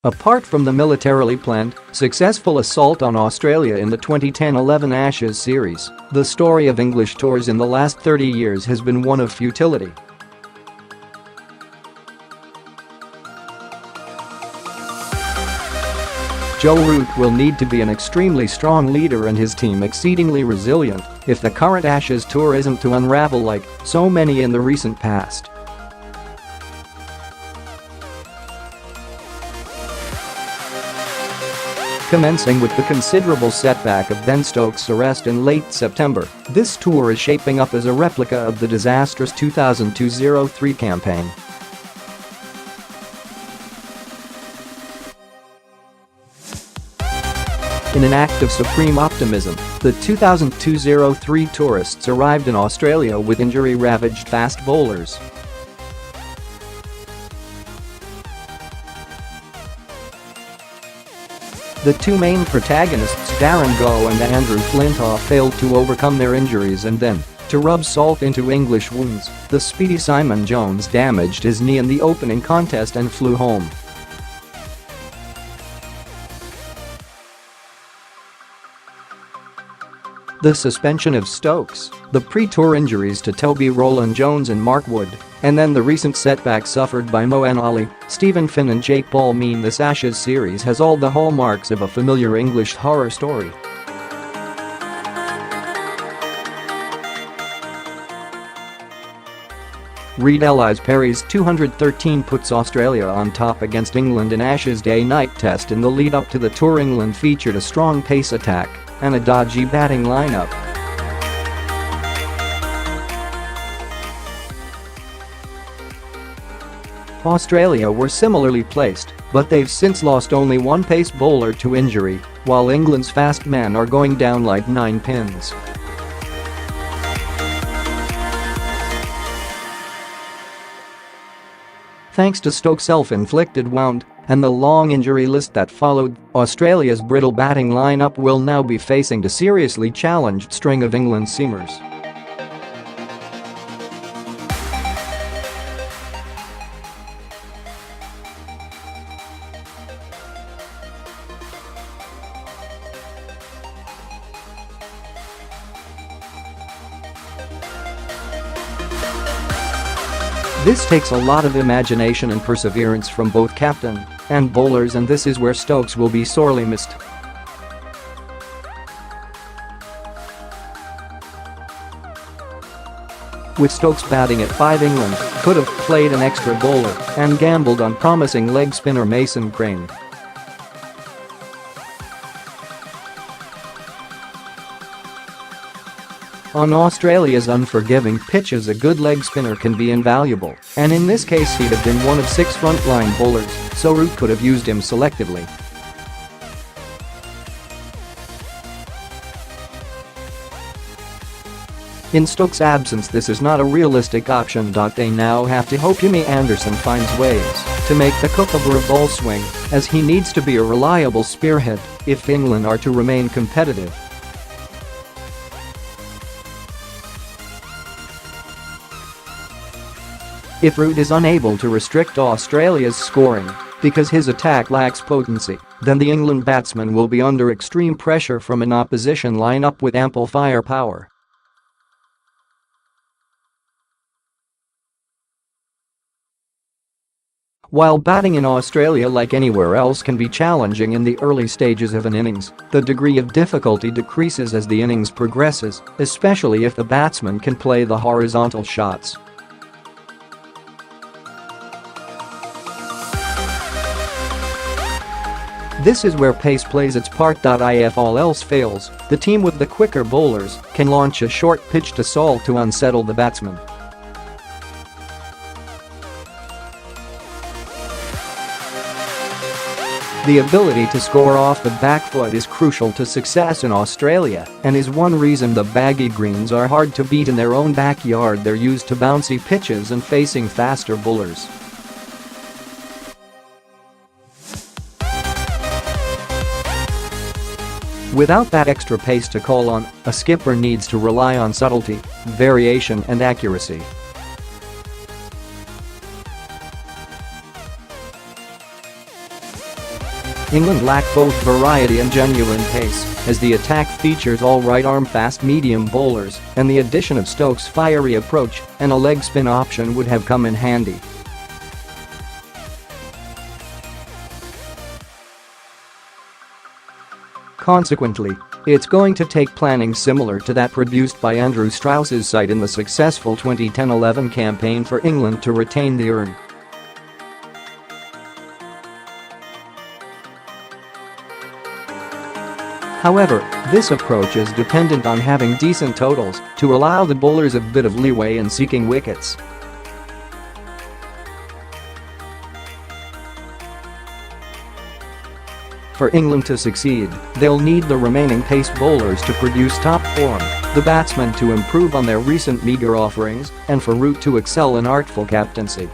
Apart from the militarily planned, successful assault on Australia in the 2010-11 Ashes series, the story of English tours in the last 30 years has been one of futility. Joe Root will need to be an extremely strong leader and his team exceedingly resilient if the current Ashes tour isn't to unravel like so many in the recent past. Commencing with the considerable setback of Ben Stokes' arrest in late September, this tour is shaping up as a replica of the disastrous 2002-03 campaign. In an act of supreme optimism, the 2002-03 tourists arrived in Australia with injury-ravaged fast bowlers. The two main protagonists, Darren Goh and Andrew Flintoff, failed to overcome their injuries, and then, to rub salt into English wounds, the speedy Simon Jones damaged his knee in the opening contest and flew home. The suspension of Stokes, the pre-tour injuries to Toby Roland-Jones and Mark Wood, and then the recent setback suffered by Moeen Ali, Stephen Finn and Jake Paul mean this Ashes series has all the hallmarks of a familiar English horror story. Read Ellyse Perry's 213 puts Australia on top against England in Ashes Day night test. In the lead-up to the tour, England featured a strong pace attack and a dodgy batting lineup. Australia were similarly placed, but they've since lost only one pace bowler to injury, while England's fast men are going down like 9 pins. Thanks to Stokes' self-inflicted wound and the long injury list that followed, Australia's brittle batting lineup will now be facing the seriously challenged string of England seamers. This takes a lot of imagination and perseverance from both captain and bowlers, and this is where Stokes will be sorely missed. With Stokes batting at 5, England could have played an extra bowler and gambled on promising leg spinner Mason Crane. On Australia's unforgiving pitches, a good leg spinner can be invaluable, and in this case he'd have been one of 6 frontline bowlers, so Root could have used him selectively. In Stokes' absence, this is not a realistic option. They now have to hope Jimmy Anderson finds ways to make the kookaburra ball swing, as he needs to be a reliable spearhead if England are to remain competitive. If Root is unable to restrict Australia's scoring because his attack lacks potency, then the England batsmen will be under extreme pressure from an opposition lineup with ample firepower. While batting in Australia, like anywhere else, can be challenging in the early stages of an innings, the degree of difficulty decreases as the innings progresses, especially if the batsman can play the horizontal shots. This is where pace plays its part.If all else fails, the team with the quicker bowlers can launch a short pitched assault to unsettle the batsman. The ability to score off the back foot is crucial to success in Australia and is one reason the baggy greens are hard to beat in their own backyard. They're used to bouncy pitches and facing faster bowlers. Without that extra pace to call on, a skipper needs to rely on subtlety, variation and accuracy. England lack both variety and genuine pace, as the attack features all right-arm fast-medium bowlers, and the addition of Stokes' fiery approach and a leg spin option would have come in handy. Consequently, it's going to take planning similar to that produced by Andrew Strauss's side in the successful 2010-11 campaign for England to retain the urn. However, this approach is dependent on having decent totals to allow the bowlers a bit of leeway in seeking wickets. For England to succeed, they'll need the remaining pace bowlers to produce top form, the batsmen to improve on their recent meagre offerings, and for Root to excel in artful captaincy.